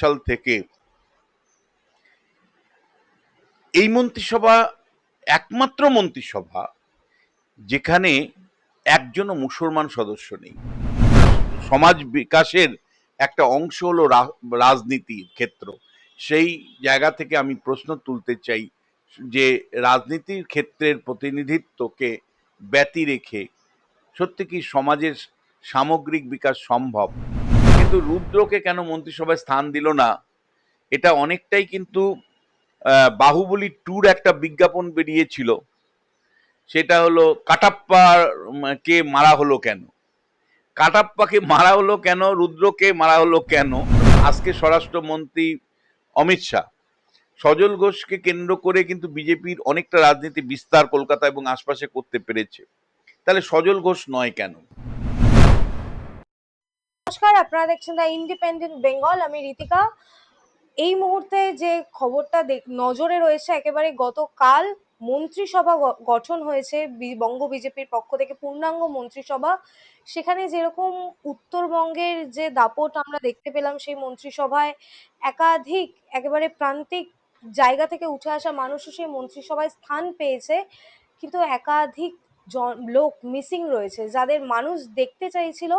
সাল থেকে এই মন্ত্রিসভা একমাত্র মন্ত্রিসভা যেখানে একজনও মুসলমান সদস্য নেই। সমাজ বিকাশের একটা অংশ হলো রাজনীতির ক্ষেত্র। সেই জায়গা থেকে আমি প্রশ্ন তুলতে চাই যে রাজনীতির ক্ষেত্রের প্রতিনিধিত্বকে ব্যতি রেখে সত্যি কি সমাজের সামগ্রিক বিকাশ সম্ভব? কিন্তু রুদ্রকে কেন মন্ত্রিসভায় স্থান দিল না, এটা অনেকটাই কিন্তু বাহুবলী টুর একটা বিজ্ঞাপন বেরিয়েছিল, সেটা হলো কাটাপ্পা কে মারা হলো কেন, কাটাপ্পাকে মারা হলো কেন, রুদ্রকে মারা হলো কেন। আজকে স্বরাষ্ট্রমন্ত্রী অমিত শাহ সজল ঘোষকে কেন্দ্র করে কিন্তু বিজেপির অনেকটা রাজনীতি বিস্তার কলকাতা এবং আশপাশে করতে পেরেছে, তাহলে সজল ঘোষ নয় কেন? নমস্কার, আপনারা দেখছেন দ্য ইন্ডিপেন্ডেন্ট বেঙ্গল। আমি রীতিকা। এই মুহূর্তে যে খবরটা নজরে রয়েছে, একেবারে গতকাল মন্ত্রিসভা গঠন হয়েছে বঙ্গ বিজেপির পক্ষ থেকে, পূর্ণাঙ্গ মন্ত্রিসভা। সেখানে যেরকম উত্তরবঙ্গের যে দাপট আমরা দেখতে পেলাম, সেই মন্ত্রিসভায় একাধিক একেবারে প্রান্তিক জায়গা থেকে উঠে আসা মানুষও সেই মন্ত্রিসভায় স্থান পেয়েছে, কিন্তু একাধিক লোক মিসিং রয়েছে, যাদের মানুষ দেখতে চাইছিল,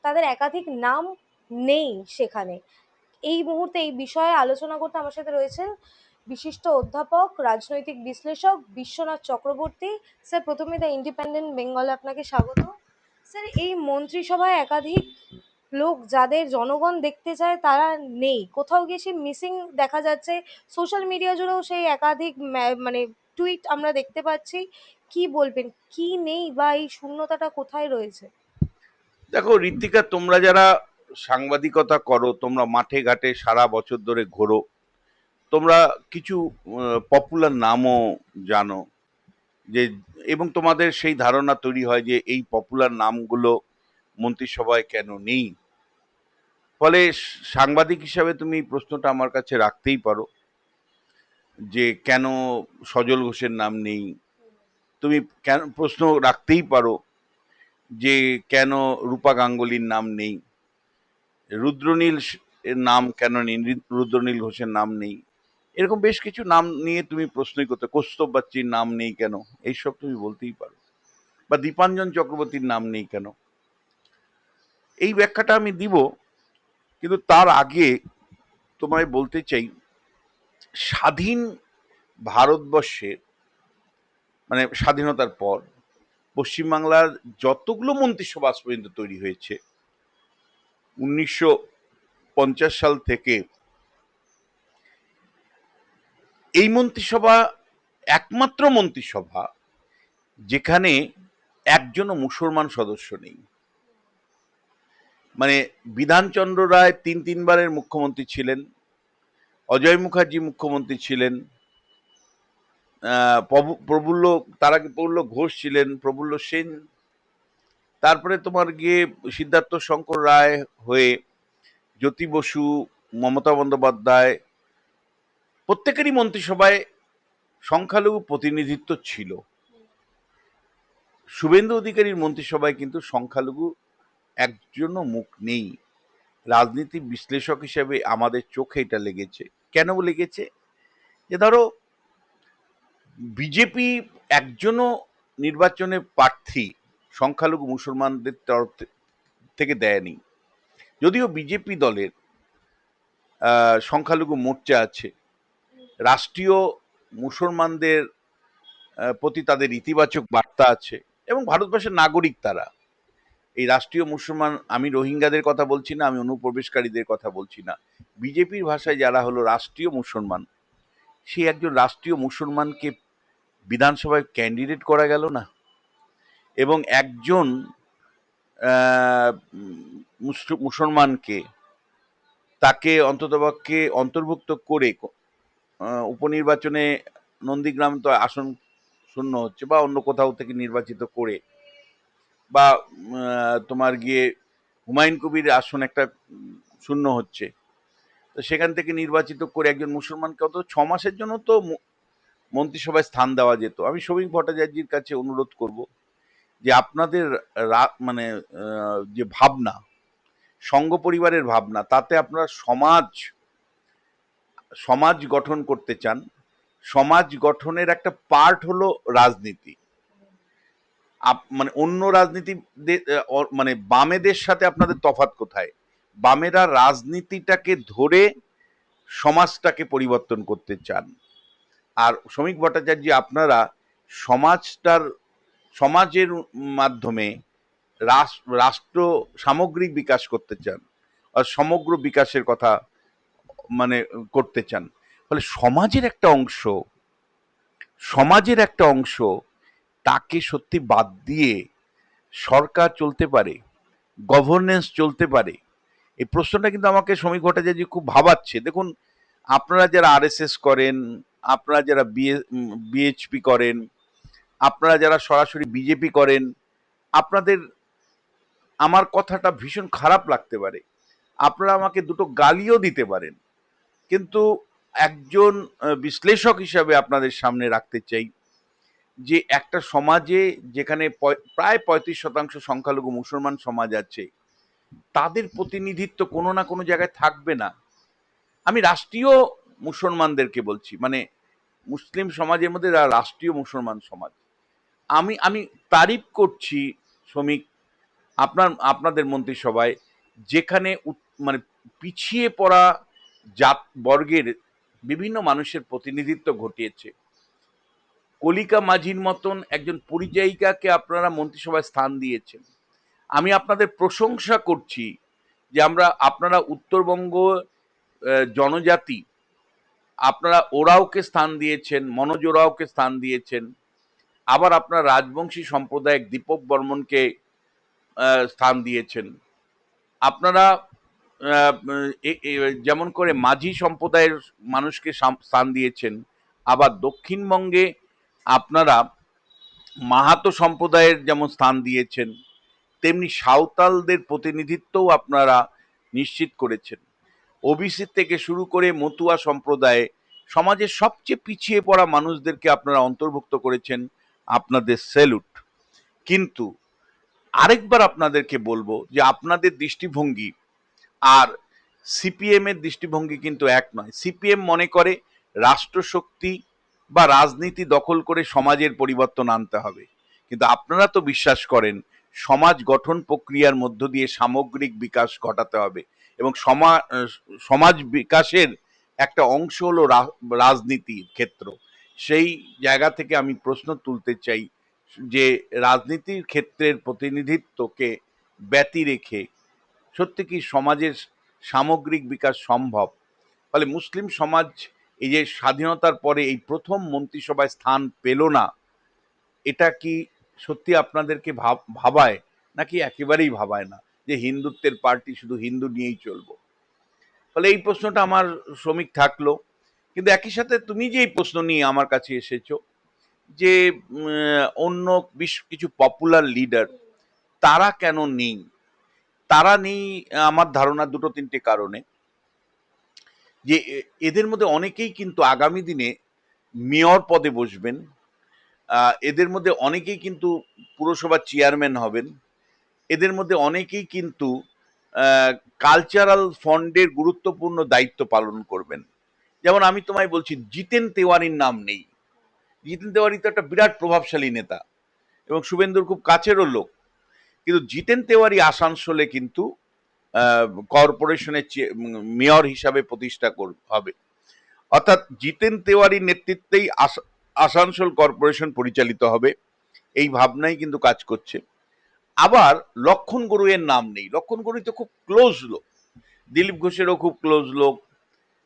তাদের একাধিক নাম নেই সেখানে। এই মুহূর্তে এই বিষয়ে আলোচনা করতে আমার সাথে রয়েছেন বিশিষ্ট অধ্যাপক, রাজনৈতিক বিশ্লেষক বিশ্বনাথ চক্রবর্তী। স্যার, প্রথমে দ্য ইন্ডিপেন্ডেন্ট বেঙ্গলে আপনাকে স্বাগত। স্যার, এই মন্ত্রিসভায় একাধিক লোক যাদের জনগণ দেখতে চায় তারা নেই, কোথাও গিয়ে সে মিসিং দেখা যাচ্ছে। সোশ্যাল মিডিয়া জুড়েও সেই একাধিক মানে টুইট আমরা দেখতে পাচ্ছি। কি বলবেন, কি নেই বা এই শূন্যতাটা কোথায় রয়েছে? দেখো ঋত্বিকা, তোমরা যারা সাংবাদিকতা করো, তোমরা মাঠে ঘাটে সারা বছর ধরে ঘোরো, তোমরা কিছু পপুলার নামও জানো, যে এবং তোমাদের সেই ধারণা তৈরি হয় যে এই পপুলার নামগুলো মন্ত্রিসভায় কেন নেই। ফলে সাংবাদিক হিসাবে তুমি এই প্রশ্নটা আমার কাছে রাখতেই পারো যে কেন সজল ঘোষের নাম নেই। তুমি কেন প্রশ্ন রাখতেই পারো যে কেন রূপা গাঙ্গুলির নাম নেই, রুদ্রনীল এর নাম কেন নেই, রুদ্রনীল ঘোষের নাম নেই। এরকম বেশ কিছু নাম নিয়ে তুমি প্রশ্নই করতে, কৌস্তব বাচ্চির নাম নেই কেন, এইসব তুমি বলতেই পারো, বা দীপাঞ্জন চক্রবর্তীর নাম নেই কেন। এই ব্যাখ্যাটা আমি দিব, কিন্তু তার আগে তোমায় বলতে চাই, স্বাধীন ভারতবর্ষে মানে স্বাধীনতার পর পশ্চিমবাংলার যতগুলো মন্ত্রিসভা আজ পর্যন্ত তৈরি হয়েছে 1950 সাল থেকে, এই মন্ত্রিসভা একমাত্র মন্ত্রিসভা যেখানে একজনও মুসলমান সদস্য নেই। মানে বিধানচন্দ্র রায় তিনবারের মুখ্যমন্ত্রী ছিলেন, অজয় মুখার্জি মুখ্যমন্ত্রী ছিলেন, প্রফুল্ল, তার আগে প্রফুল্ল ঘোষ ছিলেন, প্রফুল্ল সেন, তারপরে তোমার গিয়ে সিদ্ধার্থ শঙ্কর রায় হয়ে জ্যোতি বসু, মমতা বন্দ্যোপাধ্যায়, প্রত্যেকেরই মন্ত্রিসভায় সংখ্যালঘু প্রতিনিধিত্ব ছিল। শুভেন্দু অধিকারীর মন্ত্রিসভায় কিন্তু সংখ্যালঘু একজনও মুখ নেই। রাজনীতি বিশ্লেষক হিসেবে আমাদের চোখে এটা লেগেছে। কেন লেগেছে? যে ধরো বিজেপি একজনও নির্বাচনে প্রার্থী সংখ্যালঘু মুসলমানদের তরফ থেকে দেয়নি। যদিও বিজেপি দলের সংখ্যালঘু মোর্চা আছে, রাষ্ট্রীয় মুসলমানদের প্রতি তাদের ইতিবাচক বার্তা আছে, এবং ভারতবর্ষের নাগরিক তারা। এই রাষ্ট্রীয় মুসলমান, আমি রোহিঙ্গাদের কথা বলছি না, আমি অনুপ্রবেশকারীদের কথা বলছি না, বিজেপির ভাষায় যারা হলো রাষ্ট্রীয় মুসলমান, সেই একজন রাষ্ট্রীয় মুসলমানকে বিধানসভায় ক্যান্ডিডেট করা গেল না, এবং একজন মুসলমানকে তাকে অন্ততপক্ষে অন্তর্ভুক্ত করে উপনির্বাচনে, নন্দীগ্রাম তো আসন শূন্য হচ্ছে, বা অন্য কোথাও থেকে নির্বাচিত করে, বা তোমার গিয়ে হুমায়ুন কবির আসন একটা শূন্য হচ্ছে, তো সেখান থেকে নির্বাচিত করে একজন মুসলমানকে অত 6 মাসের জন্য তো মন্ত্রিসভায় স্থান দেওয়া যেত। আমি শ্রমিক ভট্টাচার্যের কাছে অনুরোধ করব যে আপনাদের মানে যে ভাবনা, সংঘ পরিবারের ভাবনা, তাতে আপনারা সমাজ সমাজ গঠন করতে চান। সমাজ গঠনের একটা পার্ট হলো রাজনীতি। মানে অন্য রাজনীতি মানে বামেদের সাথে আপনাদের তফাৎ কোথায়? বামেরা রাজনীতিটাকে ধরে সমাজটাকে পরিবর্তন করতে চান, আর শ্রমিক ভট্টাচার্য আপনারা সমাজটার সমাজের মাধ্যমে রাষ্ট্র সামগ্রিক বিকাশ করতে চান, আর সমগ্র বিকাশের কথা মানে করতে চান। ফলে সমাজের একটা অংশ তাকে সত্যি বাদ দিয়ে সরকার চলতে পারে, গভর্নেন্স চলতে পারে? এই প্রশ্নটা কিন্তু আমাকে শ্রমিক ভট্টাচার্য খুব ভাবাচ্ছে। দেখুন, আপনারা যারা আরএসএস করেন, আপনারা যারা বিএচপি করেন, আপনারা যারা সরাসরি বিজেপি করেন, আপনাদের আমার কথাটা ভীষণ খারাপ লাগতে পারে, আপনারা আমাকে দুটো গালিও দিতে পারেন, কিন্তু একজন বিশ্লেষক হিসাবে আপনাদের সামনে রাখতে চাই যে একটা সমাজে যেখানে প্রায় 35% সংখ্যালঘু মুসলমান সমাজ আছে, তাদের প্রতিনিধিত্ব কোনো না কোনো জায়গায় থাকবে না। আমি রাষ্ট্রীয় মুসলমানদেরকে বলছি, মানে মুসলিম সমাজের মধ্যে রাষ্ট্রীয় মুসলমান সমাজ। আমি আমি তারিফ করছি শ্রমিক আপনাদের মন্ত্রিসভায়, যেখানে মানে পিছিয়ে পড়া জাত বর্গের বিভিন্ন মানুষের প্রতিনিধিত্ব ঘটিয়েছে। কলিকা মাঝির মতন একজন পরিযায়িকাকে আপনারা মন্ত্রিসভায় স্থান দিয়েছেন। আমি আপনাদের প্রশংসা করছি যে আপনারা উত্তরবঙ্গ জনজাতি, আপনারা ওরাওকে স্থান দিয়েছেন, মনোজ ওরাওকে স্থান দিয়েছেন। আবার আপনারা রাজবংশী সম্প্রদায়ক দীপক বর্মনকে স্থান দিয়েছেন। আপনারা যেমন করে মাঝি সম্প্রদায়ের মানুষকে স্থান দিয়েছেন, আবার দক্ষিণবঙ্গে আপনারা মাহাতো সম্প্রদায়ের যেমন স্থান দিয়েছেন, তেমনি সাঁওতালদের প্রতিনিধিত্বও আপনারা নিশ্চিত করেছেন। ওবিসি থেকে শুরু করে মতুয়া সম্প্রদায়ে সমাজের সবচেয়ে পিছিয়ে পড়া মানুষদেরকে আপনারা অন্তর্ভুক্ত করেছেন, আপনাদের স্যালুট। কিন্তু আরেকবার আপনাদেরকে বলবো যে আপনাদের দৃষ্টিভঙ্গি আর সিপিএম এর দৃষ্টিভঙ্গি কিন্তু এক নয়। সিপিএম মনে করে রাষ্ট্রশক্তি বা রাজনীতি দখল করে সমাজের পরিবর্তন আনতে হবে, কিন্তু আপনারা তো বিশ্বাস করেন সমাজ গঠন প্রক্রিয়ার মধ্য দিয়ে সামগ্রিক বিকাশ ঘটাতে হবে, এবং সমাজ বিকাশের একটা অংশ হলো রাজনীতির ক্ষেত্র। সেই জায়গা থেকে আমি প্রশ্ন তুলতে চাই যে রাজনীতির ক্ষেত্রের প্রতিনিধিত্বকে ব্যতি রেখে সত্যি কি সমাজের সামগ্রিক বিকাশ সম্ভব? ফলে মুসলিম সমাজ এই যে স্বাধীনতার পরে এই প্রথম মন্ত্রিসভায় স্থান পেল না, এটা কি সত্যি আপনাদেরকে ভাবায়, নাকি একেবারেই ভাবায় না যে হিন্দুত্বের পার্টি, শুধু হিন্দু নিয়েই চলবো? ফলে এই প্রশ্নটা আমার শ্রমিক থাকলো। কিন্তু একই সাথে তুমি যে এই প্রশ্ন নিয়ে আমার কাছে এসেছো যে অন্য কিছু পপুলার লিডার তারা কেন নেই, তারা নেই আমার ধারণা দুটো তিনটে কারণে। যে এদের মধ্যে অনেকেই কিন্তু আগামী দিনে মেয়র পদে বসবেন, এদের মধ্যে অনেকেই কিন্তু পুরসভার চেয়ারম্যান হবেন, এদের মধ্যে অনেকেই কিন্তু কালচারাল ফান্ডের গুরুত্বপূর্ণ দায়িত্ব পালন করবেন। যেমন আমি তোমায় বলছি, জিতেন তেওয়ারির নাম নেই। জিতেন তেওয়ারি তো একটা বিরাট প্রভাবশালী নেতা এবং শুভেন্দুর খুব কাছেরও লোক, কিন্তু জিতেন তেওয়ারি আসানসোলে কিন্তু কর্পোরেশনের মেয়র হিসাবে প্রতিষ্ঠা হবে। অর্থাৎ জিতেন তেওয়ারির নেতৃত্বেই আসানসোল কর্পোরেশন পরিচালিত হবে, এই ভাবনাই কিন্তু কাজ করছে। আবার লক্ষণ গড়ুইয়ের নাম নেই। লক্ষণ গড়ুই তো খুব ক্লোজ লোক, দিলীপ ঘোষেরও খুব ক্লোজ লোক।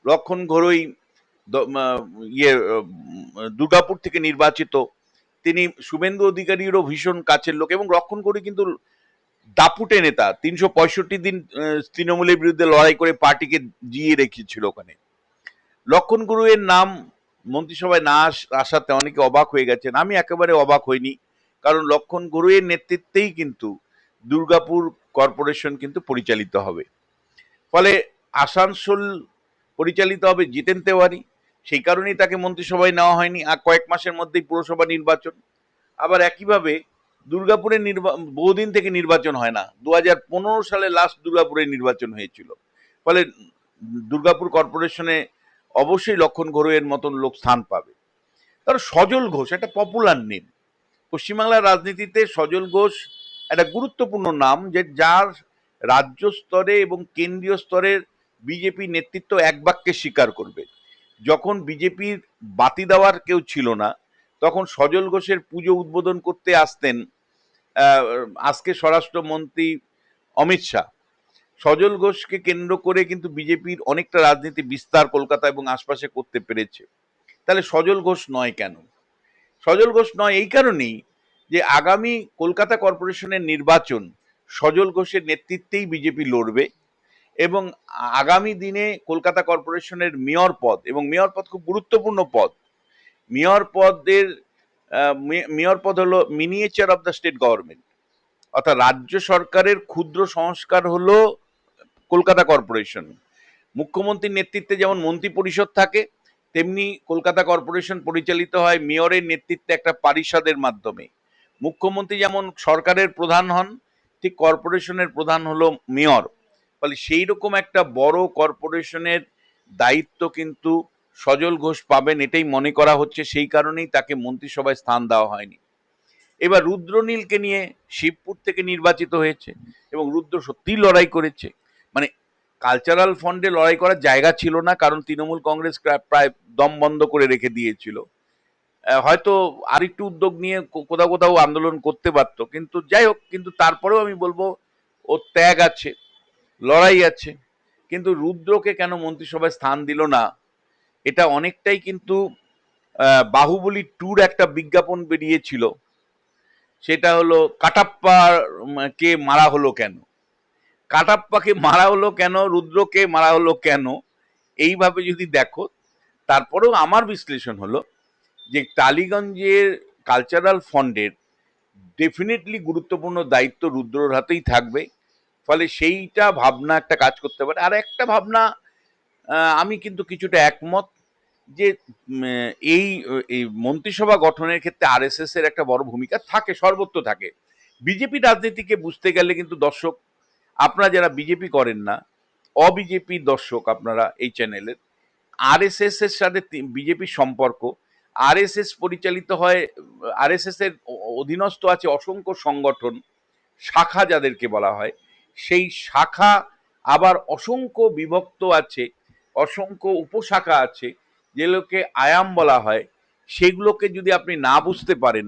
লক্ষণ গড়ুই দুর্গাপুর থেকে নির্বাচিত, তিনি শুভেন্দু অধিকারীরও ভীষণ কাছের লোক, এবং লক্ষণ গড়ুই কিন্তু দাপুটে নেতা, 365 দিন তৃণমূলের বিরুদ্ধে লড়াই করে পার্টিকে জিয়ে রেখেছিল ওখানে। লক্ষণ গড়ুইয়ের নাম মন্ত্রিসভায় না আসাতে অনেকে অবাক হয়ে গেছেন। আমি একেবারে অবাক হইনি, কারণ লক্ষণ গড়ুইয়ের নেতৃত্বেই কিন্তু দুর্গাপুর কর্পোরেশন কিন্তু পরিচালিত হবে। ফলে আসানসোল পরিচালিত হবে জিতেন তেওয়ারি, সেই কারণেই তাকে মন্ত্রিসভায় নেওয়া হয়নি। আর কয়েক মাসের মধ্যেই পুরসভা নির্বাচন। আবার একইভাবে দুর্গাপুরে বহুদিন থেকে নির্বাচন হয় না, 2015 সালে লাস্ট দুর্গাপুরে নির্বাচন হয়েছিল। ফলে দুর্গাপুর কর্পোরেশনে অবশ্যই লক্ষণ ঘোড়ইয়ের মতন লোক স্থান পাবে। তার সজল ঘোষ একটা পপুলার নেম, পশ্চিমবাংলার রাজনীতিতে সজল ঘোষ একটা গুরুত্বপূর্ণ নাম, যে যার রাজ্য স্তরে এবং কেন্দ্রীয় স্তরের বিজেপি নেতৃত্ব এক বাক্যে স্বীকার করবে। যখন বিজেপির বাতি দেওয়ার কেউ ছিল না, তখন সজল ঘোষের পুজো উদ্বোধন করতে আসতেন আজকে স্বরাষ্ট্রমন্ত্রী অমিত শাহ। সজল ঘোষকে কেন্দ্র করে কিন্তু বিজেপির অনেকটা রাজনীতি বিস্তার কলকাতা এবং আশপাশে করতে পেরেছে। তাহলে সজল ঘোষ নয় কেন? সজল ঘোষ নয় এই কারণেই যে আগামী কলকাতা কর্পোরেশনের নির্বাচন সজল ঘোষের নেতৃত্বেই বিজেপি লড়বে, এবং আগামী দিনে কলকাতা কর্পোরেশনের মেয়র পদ, এবং মেয়র পদ খুব গুরুত্বপূর্ণ পদ, মেয়র পদের মেয়র পদ হলো miniature of the state government, অর্থাৎ রাজ্য সরকারের ক্ষুদ্র সংস্কার হলো কলকাতা কর্পোরেশন। মুখ্যমন্ত্রীর নেতৃত্বে যেমন মন্ত্রী পরিষদ থাকে, তেমনি কলকাতা কর্পোরেশন পরিচালিত হয় মেয়রের নেতৃত্বে একটা পরিষদের মাধ্যমে। মুখ্যমন্ত্রী যেমন সরকারের প্রধান হন, ঠিক কর্পোরেশনের প্রধান হলো মেয়র। ফলে সেই রকম একটা বড় কর্পোরেশনের দায়িত্ব কিন্তু সজল ঘোষ পাবেন, এটাই মনে করা হচ্ছে। সেই কারণেই তাকে মন্ত্রিসভায় স্থান দেওয়া হয়নি। এবার রুদ্রনীলকে নিয়ে শিবপুর থেকে নির্বাচিত হয়েছে, এবং রুদ্র সত্যিই লড়াই করেছে। মানে কালচারাল ফন্ডে লড়াই করার জায়গা ছিল না, কারণ তৃণমূল কংগ্রেস প্রায় দম বন্ধ করে রেখে দিয়েছিল। হয়তো আরেকটু উদ্যোগ নিয়ে কোথাও কোথাও আন্দোলন করতে পারতো, কিন্তু যাই হোক, কিন্তু তারপরেও আমি বলবো ওর ত্যাগ আছে, লড়াই আছে। কিন্তু রুদ্রকে কেন মন্ত্রিসভায় স্থান দিল না, এটা অনেকটাই কিন্তু বাহুবলী ট্যুর একটা বিজ্ঞাপন বেরিয়েছিল, সেটা হলো কাটাপ্পা কে মারা হলো কেন, কাটাপ্পাকে মারা হলো কেন, রুদ্রকে মারা হলো কেন, এইভাবে যদি দেখো। তারপরেও আমার বিশ্লেষণ হলো যে টালিগঞ্জের কালচারাল ফন্ডের ডেফিনেটলি গুরুত্বপূর্ণ দায়িত্ব রুদ্রর হাতেই থাকবে। ফলে সেইটা ভাবনা একটা কাজ করতে পারে। আর একটা ভাবনা, আমি কিন্তু কিছুটা একমত, যে এই এই মন্ত্রিসভা গঠনের ক্ষেত্রে আরএসএস এর একটা বড় ভূমিকা থাকে, সর্বত্র থাকে। বিজেপি রাজনীতিকে বুঝতে গেলে কিন্তু দর্শক, আপনারা যারা বিজেপি করেন না, অবিজেপি দর্শক আপনারা এই চ্যানেলের, আরএসএস এর সাথে বিজেপির সম্পর্ক, আরএসএস পরিচালিত হয়, আরএসএস এর অধীনস্থ আছে অসংখ্য সংগঠন, শাখা যাদেরকে বলা হয়, সেই শাখা আবার অসংখ্য বিভক্ত আছে, অসংখ্য উপশাখা আছে, যেগুলোকে আয়াম বলা হয়। সেগুলোকে যদি আপনি না বুঝতে পারেন,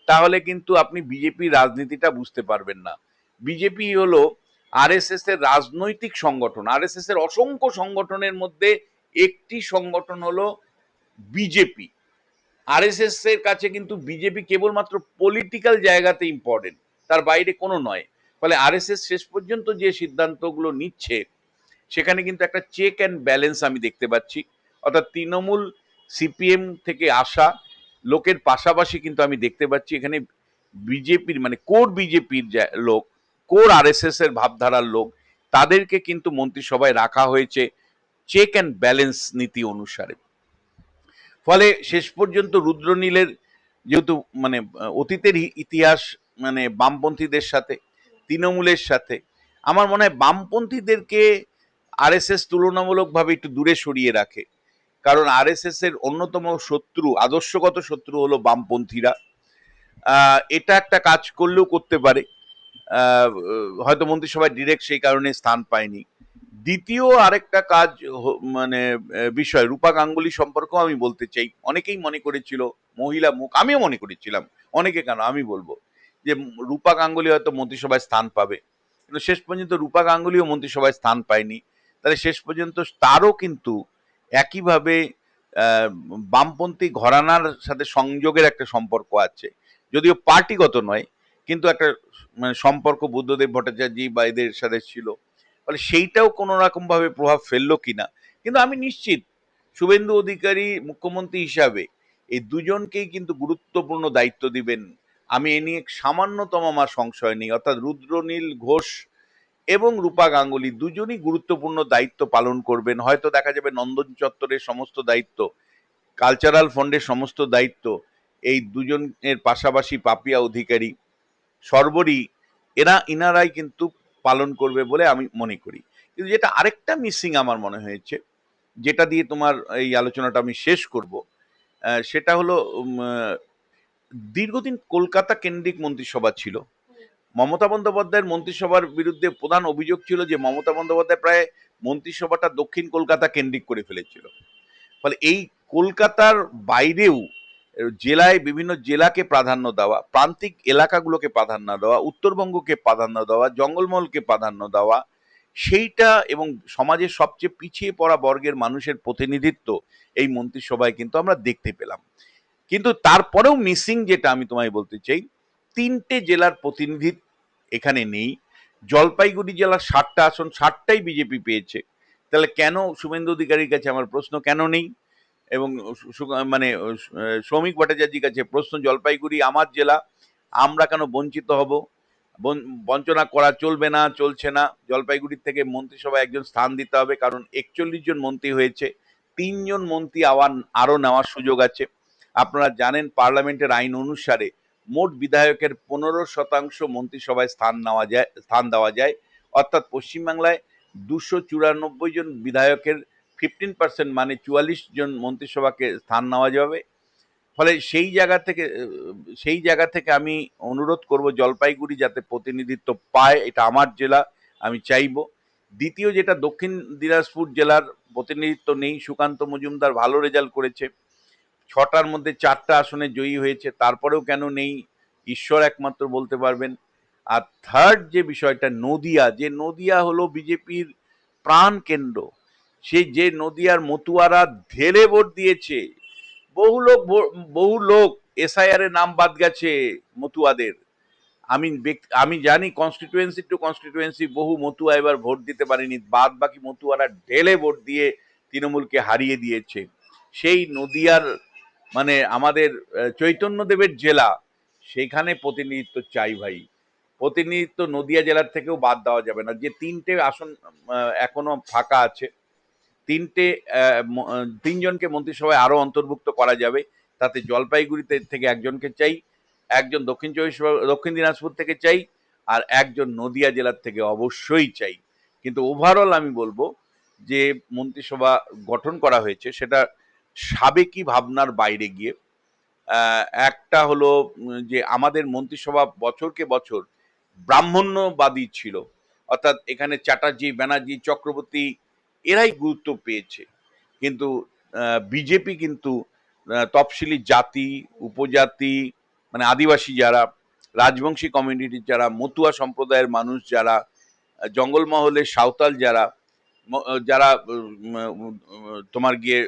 তাহলে কিন্তু আপনি বিজেপির রাজনীতিটা বুঝতে পারবেন না। বিজেপি হলো আরএসএস এর রাজনৈতিক সংগঠন। আরএসএস এর অসংখ্য সংগঠনের মধ্যে একটি সংগঠন হলো বিজেপি। আরএসএস এর কাছে কিন্তু বিজেপি কেবলমাত্র পলিটিক্যাল জায়গাতে ইম্পর্টেন্ট, তার বাইরে কোনো নয়। ফলে আরএসএস শেষ পর্যন্ত যে সিদ্ধান্তগুলো নিচ্ছে, সেখানে কিন্তু একটা চেক অ্যান্ড ব্যালেন্স আমি দেখতে পাচ্ছি। অর্থাৎ তৃণমূল, সিপিএম থেকে আসা লোকের পাশাপাশি কিন্তু আমি দেখতে পাচ্ছি এখানে বিজেপির, মানে কোর বিজেপির লোক, কোর আরএসএস এর ভাবধারার লোক, তাদেরকে কিন্তু মন্ত্রিসভায় রাখা হয়েছে চেক অ্যান্ড ব্যালেন্স নীতি অনুসারে। ফলে শেষ পর্যন্ত রুদ্রনীলের যেহেতু মানে অতীতের ইতিহাস, মানে বামপন্থীদের সাথে, তৃণমূলের সাথে, আমার মনে হয় বামপন্থীদেরকে আরএসএস তুলনামূলকভাবে একটু দূরে সরিয়ে রাখে। কারণ আরএসএস এর অন্যতম শত্রু, আদর্শগত শত্রু হলো বামপন্থীরা। এটা একটা কাজ করলেও করতে পারে, হয়তো মন্ত্রিসভায় ডিরেক্ট সেই কারণে স্থান পায়নি। দ্বিতীয় আরেকটা কাজ, মানে বিষয়, রূপা গাঙ্গুলি সম্পর্কেও আমি বলতে চাই। অনেকেই মনে করেছিল মহিলা মুখ, আমিও মনে করেছিলাম, অনেকে কেন আমি বলবো, যে রূপা গাঙ্গুলি হয়তো মন্ত্রিসভায় স্থান পাবে, কিন্তু শেষ পর্যন্ত রূপা গাঙ্গুলিও মন্ত্রিসভায় স্থান পায়নি। তাহলে শেষ পর্যন্ত তারও কিন্তু একইভাবে বামপন্থী ঘরানার সাথে সংযোগের একটা সম্পর্ক আছে, যদিও পার্টিগত নয়, কিন্তু একটা মানে সম্পর্ক বুদ্ধদেব ভট্টাচার্য বা এদের সাথে ছিল। ফলে সেইটাও কোনো রকম ভাবে প্রভাব ফেললো কিনা। কিন্তু আমি নিশ্চিত শুভেন্দু অধিকারী মুখ্যমন্ত্রী হিসাবে এই দুজনকেই কিন্তু গুরুত্বপূর্ণ দায়িত্ব দিবেন। আমি এ নিয়ে সামান্যতম আমার সংশয় নেই। অর্থাৎ রুদ্রনীল ঘোষ এবং রূপা গাঙ্গুলি দুজনই গুরুত্বপূর্ণ দায়িত্ব পালন করবেন। হয়তো দেখা যাবে নন্দন চত্বরের সমস্ত দায়িত্ব, কালচারাল ফন্ডের সমস্ত দায়িত্ব এই দুজনের পাশাপাশি পাপিয়া অধিকারী সর্বরী ইনারাই কিন্তু পালন করবে বলে আমি মনে করি। কিন্তু যেটা আরেকটা মিসিং আমার মনে হয়েছে, যেটা দিয়ে তোমার এই আলোচনাটা আমি শেষ করব, সেটা হলো দীর্ঘদিন কলকাতা কেন্দ্রিক মন্ত্রিসভা ছিল। মমতা বন্দ্যোপাধ্যায়ের মন্ত্রিসভার বিরুদ্ধে প্রধান অভিযোগ ছিল যে মমতা বন্দ্যোপাধ্যায় প্রায় মন্ত্রিসভাটা দক্ষিণ কলকাতা কেন্দ্রিক করে ফেলেছিল। ফলে এই কলকাতার বাইরেও জেলায় বিভিন্ন জেলাকে প্রাধান্য দেওয়া, প্রান্তিক এলাকাগুলোকে প্রাধান্য দেওয়া, উত্তরবঙ্গকে প্রাধান্য দেওয়া, জঙ্গলমহলকে প্রাধান্য দেওয়া, সেইটা এবং সমাজের সবচেয়ে পিছিয়ে পড়া বর্গের মানুষের প্রতিনিধিত্ব এই মন্ত্রিসভায় কিন্তু আমরা দেখতে পেলাম। কিন্তু তারপরেও মিসিং যেটা আমি তোমায় বলতে চাই, ৩টে জেলার প্রতিনিধি এখানে নেই। জলপাইগুড়ি জেলার ৭টা আসন, ৭টাই বিজেপি পেয়েছে। তাহলে কেন, শুভেন্দু অধিকারীর কাছে আমার প্রশ্ন, কেন নেই? এবং মানে শ্রমিক ভট্টাচার্যের কাছে প্রশ্ন, জলপাইগুড়ি আমার জেলা, আমরা কেন বঞ্চিত হব? বঞ্চনা করা চলবে না, চলছে না। জলপাইগুড়ির থেকে মন্ত্রিসভায় একজন স্থান দিতে হবে, কারণ ৪১ জন মন্ত্রী হয়েছে, ৩ জন মন্ত্রী আরো নেওয়ার সুযোগ আছে। আপনারা জানেন পার্লামেন্টের আইন অনুসারে মোট বিধায়কের ১৫% মন্ত্রিসভায় স্থান দেওয়া যায়। অর্থাৎ পশ্চিমবাংলায় ২৯৪ জন বিধায়কের 15% মানে ৪৪ জন মন্ত্রিসভাকে স্থান নেওয়া যাবে। ফলে সেই জায়গা থেকে আমি অনুরোধ করব জলপাইগুড়ি যাতে প্রতিনিধিত্ব পায়, এটা আমার জেলা, আমি চাইব। দ্বিতীয় যেটা, দক্ষিণ দিনাজপুর জেলার প্রতিনিধিত্ব নেই। সুকান্ত মজুমদার ভালো রেজাল্ট করেছে, ৬টার মধ্যে ৪টা আসনে জয়ী হয়েছে, তারপরেও কেন নেই ঈশ্বর একমাত্র বলতে পারবেন। আর থার্ড যে বিষয়টা, নদিয়া হলো বিজেপির প্রাণ কেন্দ্র। সেই যে নদিয়ার মতুয়ারা ঢেলে ভোট দিয়েছে, বহু লোক এসআইআর এর নাম বাদ গেছে মতুয়াদের। আমি জানি কনস্টিটুয়েন্সি টু কনস্টিটুয়েন্সি বহু মতুয়া এবার ভোট দিতে পারেনি, বাদ বাকি মতুয়ারা ঢেলে ভোট দিয়ে তৃণমূলকে হারিয়ে দিয়েছে। সেই নদিয়ার মানে আমাদের চৈতন্যদেবের জেলা, সেইখানে প্রতিনিধিত্ব চাই ভাই। প্রতিনিধিত্ব নদিয়া জেলার থেকেও বাদ দেওয়া যাবে না। যে ৩টে আসন এখনো ফাঁকা আছে, ৩জনকে মন্ত্রিসভায় আরো অন্তর্ভুক্ত করা যাবে। তাতে জলপাইগুড়িতে থেকে একজনকে চাই, একজন দক্ষিণ দিনাজপুর থেকে চাই, আর একজন নদিয়া জেলার থেকে অবশ্যই চাই। কিন্তু ওভারঅল আমি বলবো যে মন্ত্রিসভা গঠন করা হয়েছে সেটা সাবেকি ভাবনার বাইরে গিয়ে, একটা হলো যে আমাদের মন্ত্রিসভা বছরকে বছর ব্রাহ্মণ্যবাদী ছিল। অর্থাৎ এখানে চ্যাটার্জি, ব্যানার্জি, চক্রবর্তী এরাই গুরুত্ব পেয়েছে। কিন্তু বিজেপি কিন্তু তফসিলি জাতি, উপজাতি মানে আদিবাসী যারা, রাজবংশী কমিউনিটির যারা, মতুয়া সম্প্রদায়ের মানুষ যারা, জঙ্গলমহলের সাঁওতাল যারা, যারা তোমার গিয়ে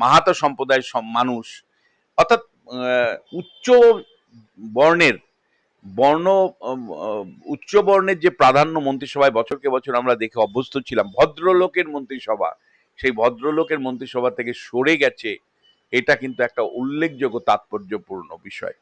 মাহাতো সম্প্রদায়ের মানুষ, অর্থাৎ উচ্চ বর্ণের বর্ণ উচ্চ বর্ণের যে প্রাধান্য মন্ত্রিসভায় বছরকে বছর আমরা দেখে অভ্যস্ত ছিলাম, ভদ্রলোকের মন্ত্রিসভা, সেই ভদ্রলোকের মন্ত্রিসভা থেকে সরে গেছে। এটা কিন্তু একটা উল্লেখযোগ্য তাৎপর্যপূর্ণ বিষয়।